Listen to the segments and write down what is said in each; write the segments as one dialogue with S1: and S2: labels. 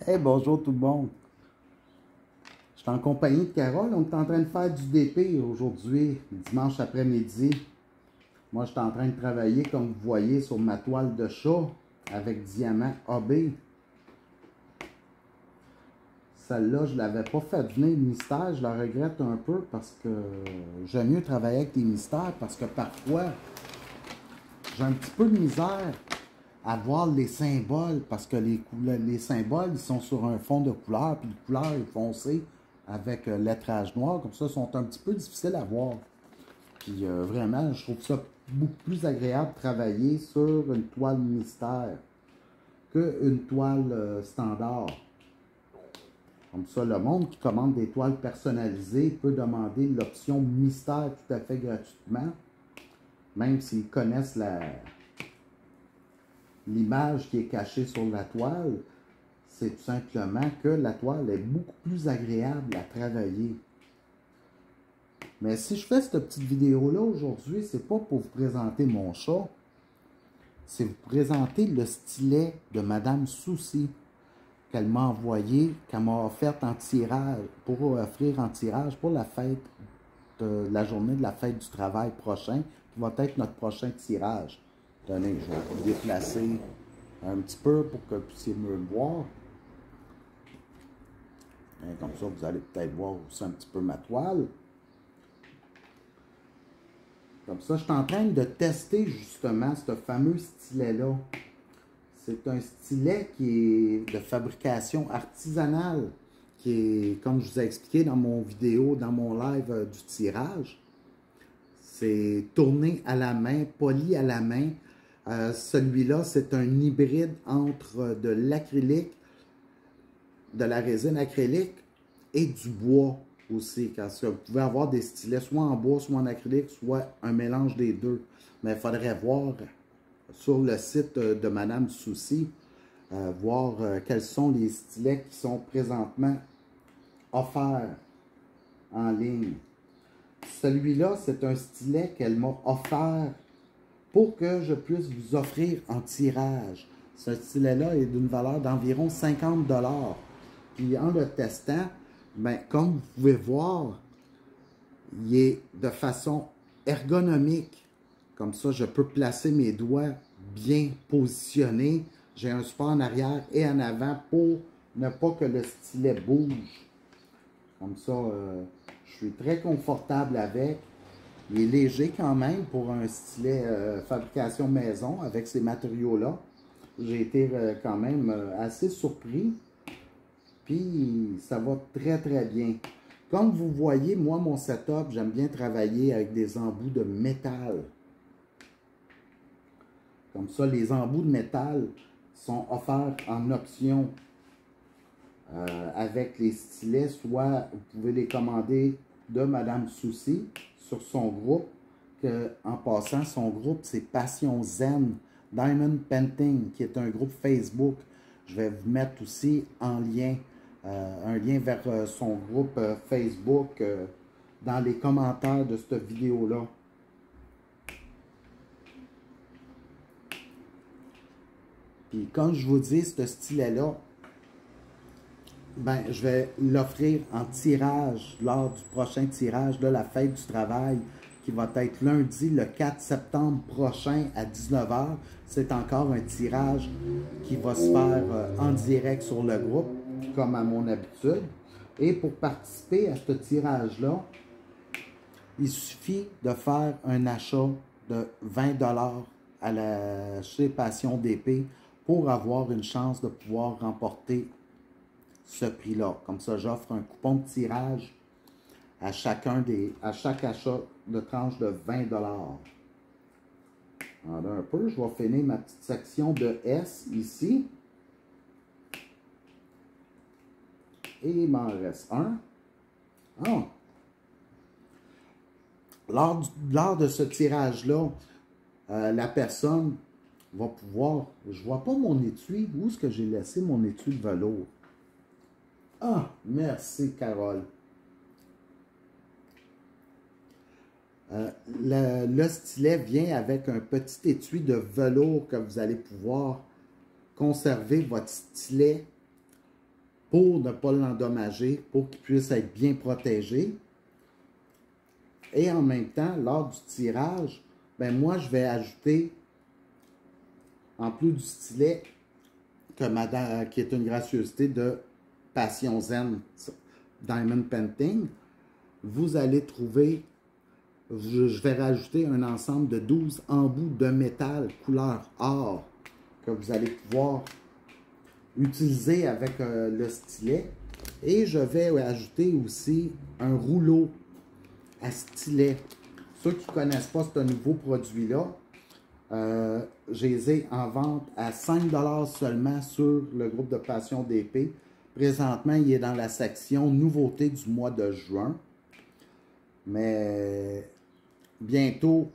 S1: Hey, bonjour tout le monde. Je suis en compagnie de Carole. On est en train de faire du DP aujourd'hui, dimanche après-midi. Moi, je suis en train de travailler, comme vous voyez, sur ma toile de chat avec diamant AB. Celle-là, je ne l'avais pas fait venir mystère. Je la regrette un peu parce que j'aime mieux travailler avec des mystères parce que parfois, j'ai un petit peu de misère à voir les symboles parce que les symboles, ils sont sur un fond de couleur, puis la couleur est foncée avec lettrage noir. Comme ça, ils sont un petit peu difficiles à voir. Puis vraiment, je trouve ça beaucoup plus agréable de travailler sur une toile mystère qu'une toile standard. Comme ça, le monde qui commande des toiles personnalisées peut demander l'option mystère tout à fait gratuitement, même s'ils connaissent l'image qui est cachée sur la toile. C'est tout simplement que la toile est beaucoup plus agréable à travailler. Mais si je fais cette petite vidéo-là aujourd'hui, c'est pas pour vous présenter mon chat, c'est vous présenter le stylet de Madame Souci qu'elle m'a envoyé, qu'elle m'a offert en tirage, pour offrir en tirage pour la fête de la journée de la fête du travail prochain, qui va être notre prochain tirage. Tenez, je vais vous déplacer un petit peu pour que vous puissiez mieux me voir. Et comme ça, vous allez peut-être voir aussi un petit peu ma toile. Comme ça, je suis en train de tester justement ce fameux stylet-là. C'est un stylet qui est de fabrication artisanale, qui est, comme je vous ai expliqué dans mon vidéo, dans mon live du tirage, c'est tourné à la main, poli à la main. Celui-là, c'est un hybride entre de l'acrylique, de la résine acrylique et du bois aussi. Parce que vous pouvez avoir des stylets soit en bois, soit en acrylique, soit un mélange des deux. Mais il faudrait voir sur le site de Madame Souci, voir quels sont les stylets qui sont présentement offerts en ligne. Celui-là, c'est un stylet qu'elle m'a offert pour que je puisse vous offrir en tirage. Ce stylet-là est d'une valeur d'environ 50 $. Puis en le testant, ben, comme vous pouvez voir, il est de façon ergonomique. Comme ça, je peux placer mes doigts bien positionnés. J'ai un support en arrière et en avant pour ne pas que le stylet bouge. Comme ça, je suis très confortable avec. Il est léger quand même pour un stylet fabrication maison avec ces matériaux-là. J'ai été quand même assez surpris. Puis, ça va très, très bien. Comme vous voyez, moi, mon setup, j'aime bien travailler avec des embouts de métal. Comme ça, les embouts de métal sont offerts en option avec les stylets. Soit vous pouvez les commander de Madame Souci sur son groupe. En passant, son groupe, c'est Passion Zen Diamond Painting, qui est un groupe Facebook. Je vais vous mettre aussi en lien, un lien vers son groupe Facebook dans les commentaires de cette vidéo-là. Puis comme je vous dis, ce stylet-là, ben, je vais l'offrir en tirage lors du prochain tirage de la fête du travail qui va être lundi le 4 septembre prochain à 19 h. C'est encore un tirage qui va se faire en direct sur le groupe, comme à mon habitude. Et pour participer à ce tirage-là, il suffit de faire un achat de 20 $ chez Passion DP pour avoir une chance de pouvoir remporter ce prix-là. Comme ça, j'offre un coupon de tirage à chaque achat de tranche de 20 $. Attendez un peu, je vais finir ma petite section de S ici. Et il m'en reste un. Ah. Lors de ce tirage-là, la personne va pouvoir... Je ne vois pas mon étui. Où est-ce que j'ai laissé mon étui de velours? Ah, merci Carole. Le stylet vient avec un petit étui de velours que vous allez pouvoir conserver votre stylet pour ne pas l'endommager, pour qu'il puisse être bien protégé. Et en même temps, lors du tirage, ben moi, je vais ajouter, en plus du stylet, qui est une gracieuseté de Passion Zen Diamond Painting, vous allez trouver, je vais rajouter un ensemble de 12 embouts de métal couleur or que vous allez pouvoir utiliser avec le stylet. Et je vais ajouter aussi un rouleau à stylet. Ceux qui ne connaissent pas ce nouveau produit-là, je les ai en vente à 5 $ seulement sur le groupe de Passion d'épée. Présentement, il est dans la section nouveautés du mois de juin. Mais bientôt,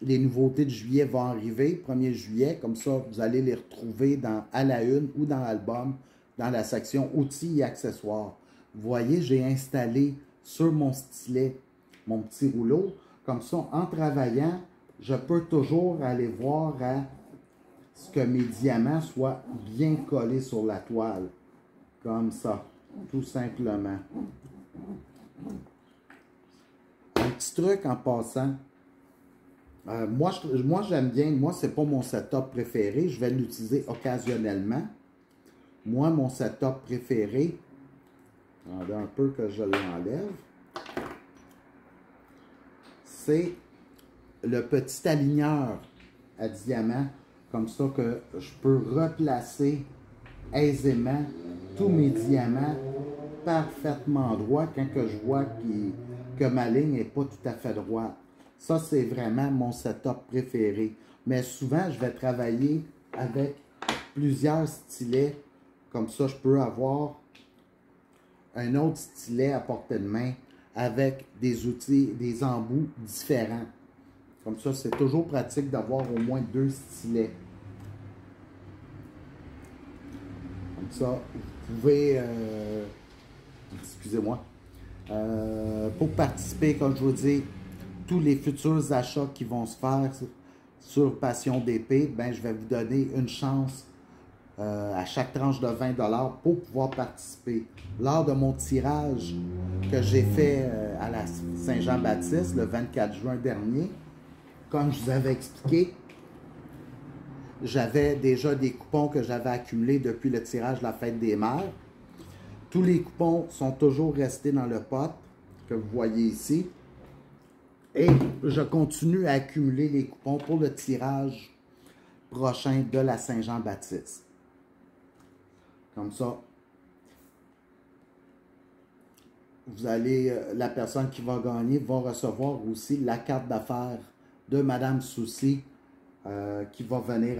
S1: les nouveautés de juillet vont arriver, 1er juillet. Comme ça, vous allez les retrouver à la une ou dans l'album, dans la section outils et accessoires. Vous voyez, j'ai installé sur mon stylet mon petit rouleau. Comme ça, en travaillant, je peux toujours aller voir à ce que mes diamants soient bien collés sur la toile. Comme ça, tout simplement. Un petit truc en passant. Moi j'aime bien. Moi, c'est pas mon setup préféré. Je vais l'utiliser occasionnellement. Moi, mon setup préféré, attendez un peu que je l'enlève, c'est le petit aligneur à diamant, comme ça que je peux replacer aisément tous mes diamants parfaitement droits quand que je vois que ma ligne n'est pas tout à fait droite. Ça, c'est vraiment mon setup préféré. Mais souvent, je vais travailler avec plusieurs stylets. Comme ça, je peux avoir un autre stylet à portée de main avec des outils, des embouts différents. Comme ça, c'est toujours pratique d'avoir au moins 2 stylets. Comme ça, vous pouvez, excusez-moi, pour participer, comme je vous dis, tous les futurs achats qui vont se faire sur Passion d'épée, ben, je vais vous donner une chance à chaque tranche de 20 $ pour pouvoir participer. Lors de mon tirage que j'ai fait à la Saint-Jean-Baptiste le 24 juin dernier, comme je vous avais expliqué, j'avais déjà des coupons que j'avais accumulés depuis le tirage de la fête des mères. Tous les coupons sont toujours restés dans le pot que vous voyez ici. Et je continue à accumuler les coupons pour le tirage prochain de la Saint-Jean-Baptiste. Comme ça, vous allez, la personne qui va gagner va recevoir aussi la carte d'affaires de Madame Souci qui va venir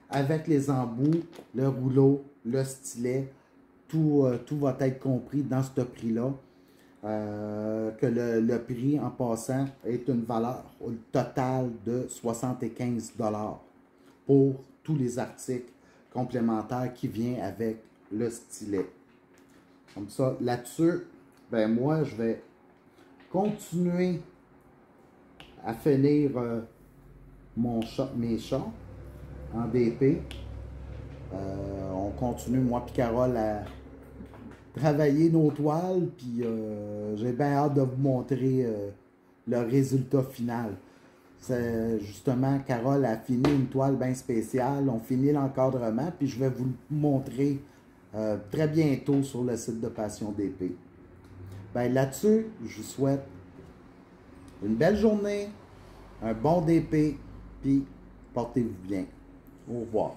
S1: avec les embouts, le rouleau, le stylet. Tout va être compris dans ce prix-là. Que le prix en passant est une valeur totale de 75 $ pour tous les articles complémentaires qui viennent avec le stylet. Comme ça, là-dessus, ben moi, je vais continuer à finir mes chats en DP. On continue, moi et Carole, à travailler nos toiles, puis j'ai bien hâte de vous montrer le résultat final. Justement, Carole a fini une toile bien spéciale, on finit l'encadrement, puis je vais vous le montrer très bientôt sur le site de Passion d'épée. Ben, là-dessus, je vous souhaite une belle journée, un bon DP, puis portez-vous bien. Au revoir.